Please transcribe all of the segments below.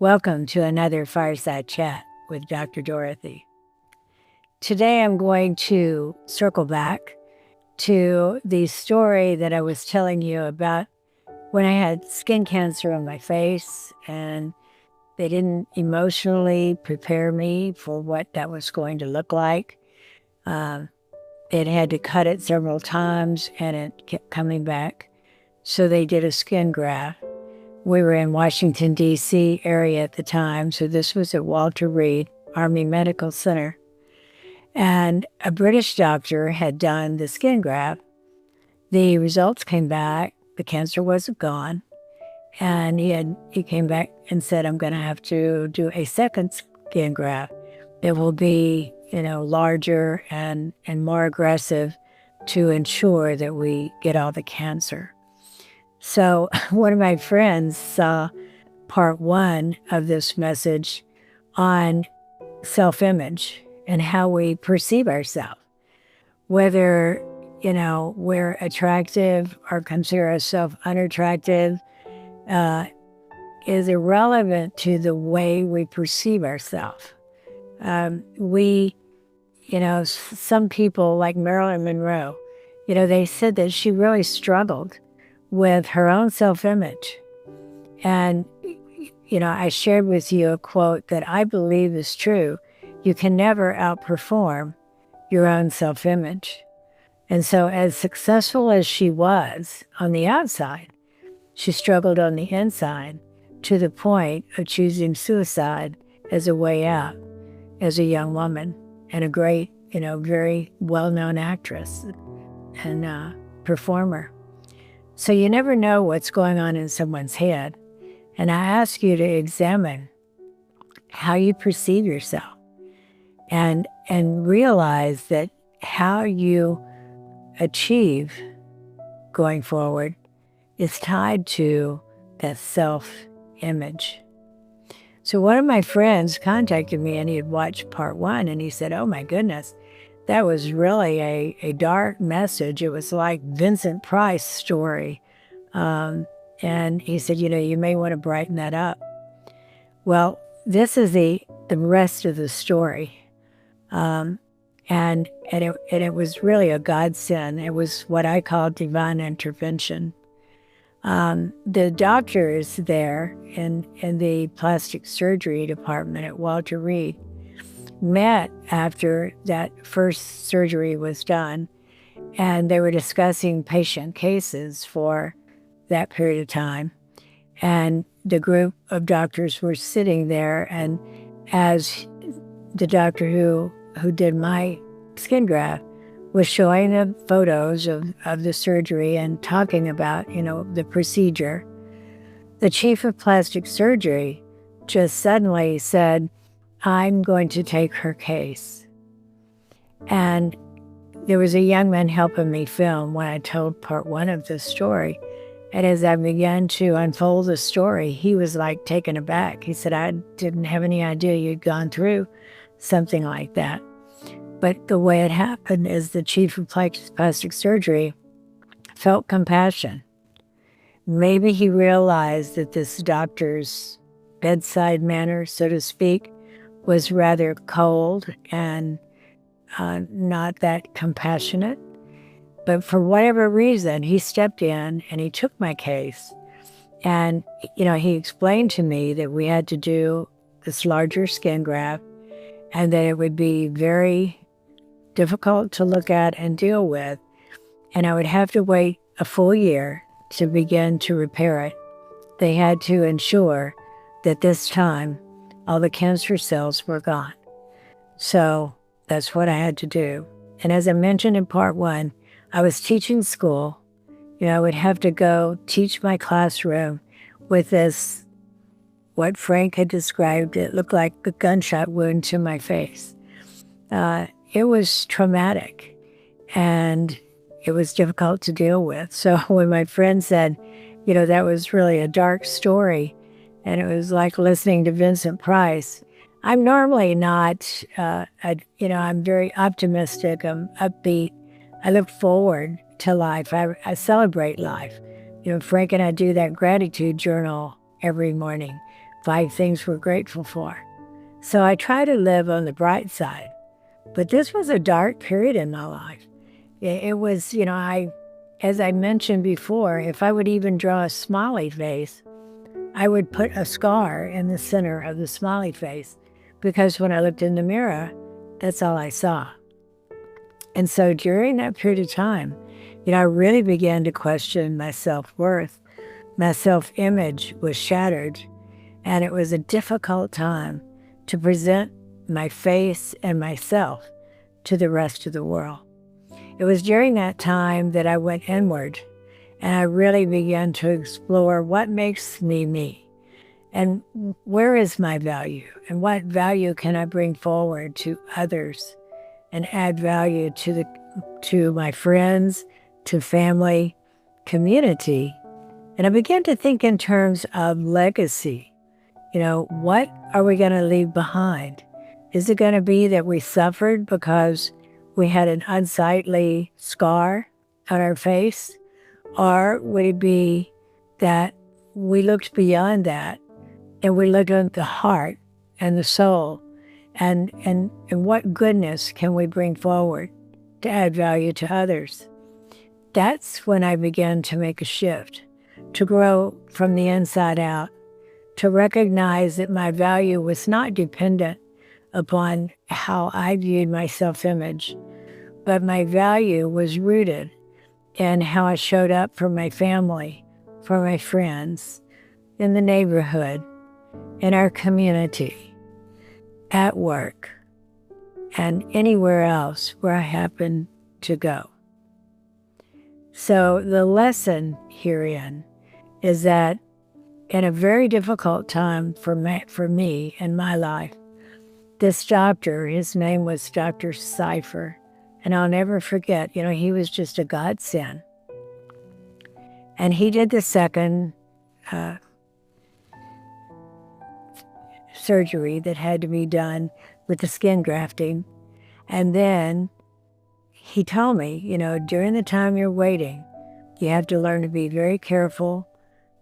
Welcome to another Fireside Chat with Dr. Dorothy. Today I'm going to circle back to the story that I was telling you about when I had skin cancer on my face and they didn't emotionally prepare me for what that was going to look like. It had to cut it several times and it kept coming back. So they did a skin graft. We were in Washington, D.C. area at the time, so this was at Walter Reed Army Medical Center. And a British doctor had done the skin graft. The results came back. The cancer wasn't gone. And he came back and said, I'm going to have to do a second skin graft. It will be, larger and more aggressive to ensure that we get all the cancer. So one of my friends saw part one of this message on self-image and how we perceive ourselves. Whether, we're attractive or consider ourselves unattractive is irrelevant to the way we perceive ourselves. Some people like Marilyn Monroe, they said that she really struggled with her own self-image. And, I shared with you a quote that I believe is true. You can never outperform your own self-image. And so as successful as she was on the outside, she struggled on the inside to the point of choosing suicide as a way out as a young woman and a great, very well-known actress and performer. So you never know what's going on in someone's head. And I ask you to examine how you perceive yourself and realize that how you achieve going forward is tied to that self-image. So one of my friends contacted me and he had watched part one and he said, oh my goodness, that was really a dark message. It was like Vincent Price story. And he said, you may want to brighten that up. Well, this is the rest of the story. And it was really a godsend. It was what I call divine intervention. The doctors there in the plastic surgery department at Walter Reed met after that first surgery was done, and they were discussing patient cases for that period of time. And the group of doctors were sitting there, and as the doctor who did my skin graft was showing them photos of the surgery and talking about, the procedure, the chief of plastic surgery just suddenly said, I'm going to take her case. And there was a young man helping me film when I told part one of the story. And as I began to unfold the story, he was like taken aback. He said, I didn't have any idea you'd gone through something like that. But the way it happened is the chief of plastic surgery felt compassion. Maybe he realized that this doctor's bedside manner, so to speak, was rather cold and not that compassionate. But for whatever reason, he stepped in and he took my case. And, he explained to me that we had to do this larger skin graft and that it would be very difficult to look at and deal with. And I would have to wait a full year to begin to repair it. They had to ensure that this time all the cancer cells were gone. So that's what I had to do. And as I mentioned in part one, I was teaching school. I would have to go teach my classroom with this, what Frank had described, it looked like a gunshot wound to my face. It was traumatic and it was difficult to deal with. So when my friend said, that was really a dark story and it was like listening to Vincent Price, I'm normally not, I'm very optimistic, I'm upbeat. I look forward to life. I celebrate life. Frank and I do that gratitude journal every morning. 5 things we're grateful for. So I try to live on the bright side. But this was a dark period in my life. It was, as I mentioned before, if I would even draw a smiley face, I would put a scar in the center of the smiley face, because when I looked in the mirror, that's all I saw. And so during that period of time, I really began to question my self-worth. My self-image was shattered, and it was a difficult time to present my face and myself to the rest of the world. It was during that time that I went inward, and I really began to explore what makes me me, and where is my value, and what value can I bring forward to others and add value to my friends, to family, community. And I began to think in terms of legacy. What are we going to leave behind? Is it going to be that we suffered because we had an unsightly scar on our face? Or would it be that we looked beyond that and we looked at the heart and the soul and what goodness can we bring forward to add value to others? That's when I began to make a shift, to grow from the inside out, to recognize that my value was not dependent upon how I viewed my self-image, but my value was rooted in how I showed up for my family, for my friends, in the neighborhood, in our community, at work, and anywhere else where I happen to go. So the lesson herein is that in a very difficult time for me in my life, this doctor, his name was Dr. Cypher, and I'll never forget, he was just a godsend. And he did the second surgery that had to be done with the skin grafting. And then he told me, during the time you're waiting, you have to learn to be very careful,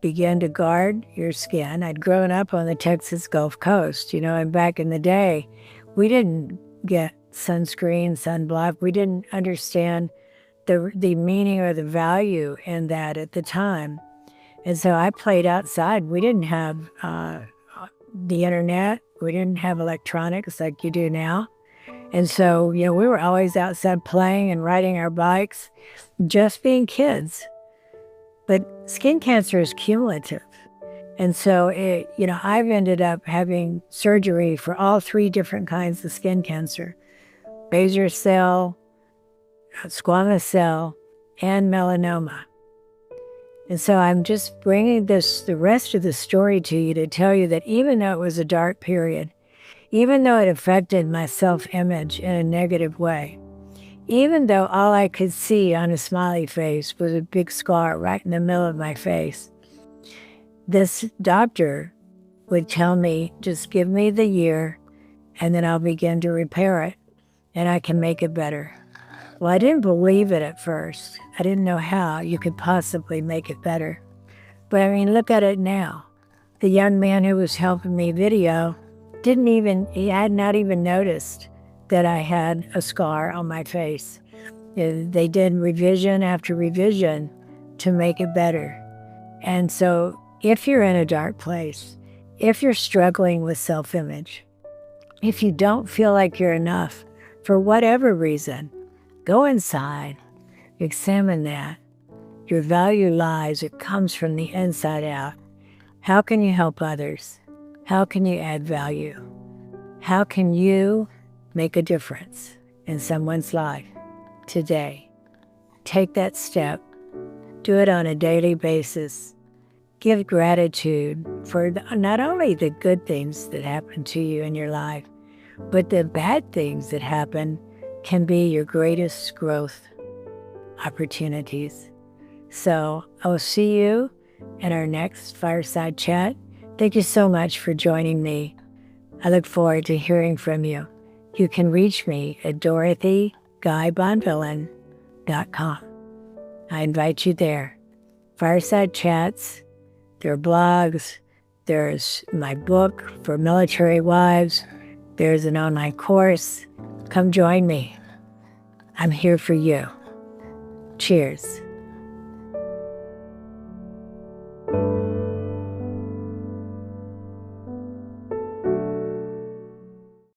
begin to guard your skin. I'd grown up on the Texas Gulf Coast, and back in the day, we didn't get sunscreen, sunblock. We didn't understand the meaning or the value in that at the time. And so I played outside. We didn't have the internet. We didn't have electronics like you do now. And so, we were always outside playing and riding our bikes, just being kids. But skin cancer is cumulative. And so, I've ended up having surgery for all 3 different kinds of skin cancer: basal cell, squamous cell, and melanoma. And so I'm just bringing the rest of the story to you to tell you that even though it was a dark period, even though it affected my self-image in a negative way, even though all I could see on a smiley face was a big scar right in the middle of my face, this doctor would tell me, just give me the year and then I'll begin to repair it and I can make it better. Well, I didn't believe it at first. I didn't know how you could possibly make it better. But look at it now. The young man who was helping me video he had not even noticed that I had a scar on my face. They did revision after revision to make it better. And so if you're in a dark place, if you're struggling with self-image, if you don't feel like you're enough for whatever reason, go inside, examine that. Your value lies, it comes from the inside out. How can you help others? How can you add value? How can you make a difference in someone's life today? Take that step. Do it on a daily basis. Give gratitude for not only the good things that happen to you in your life, but the bad things that happen can be your greatest growth opportunities. So I will see you in our next Fireside Chat. Thank you so much for joining me. I look forward to hearing from you. You can reach me at DorothyGuyBonvillain.com. I invite you there. Fireside Chats, there are blogs, There's my book for military wives. There's an online course. Come join me. I'm here for you. Cheers.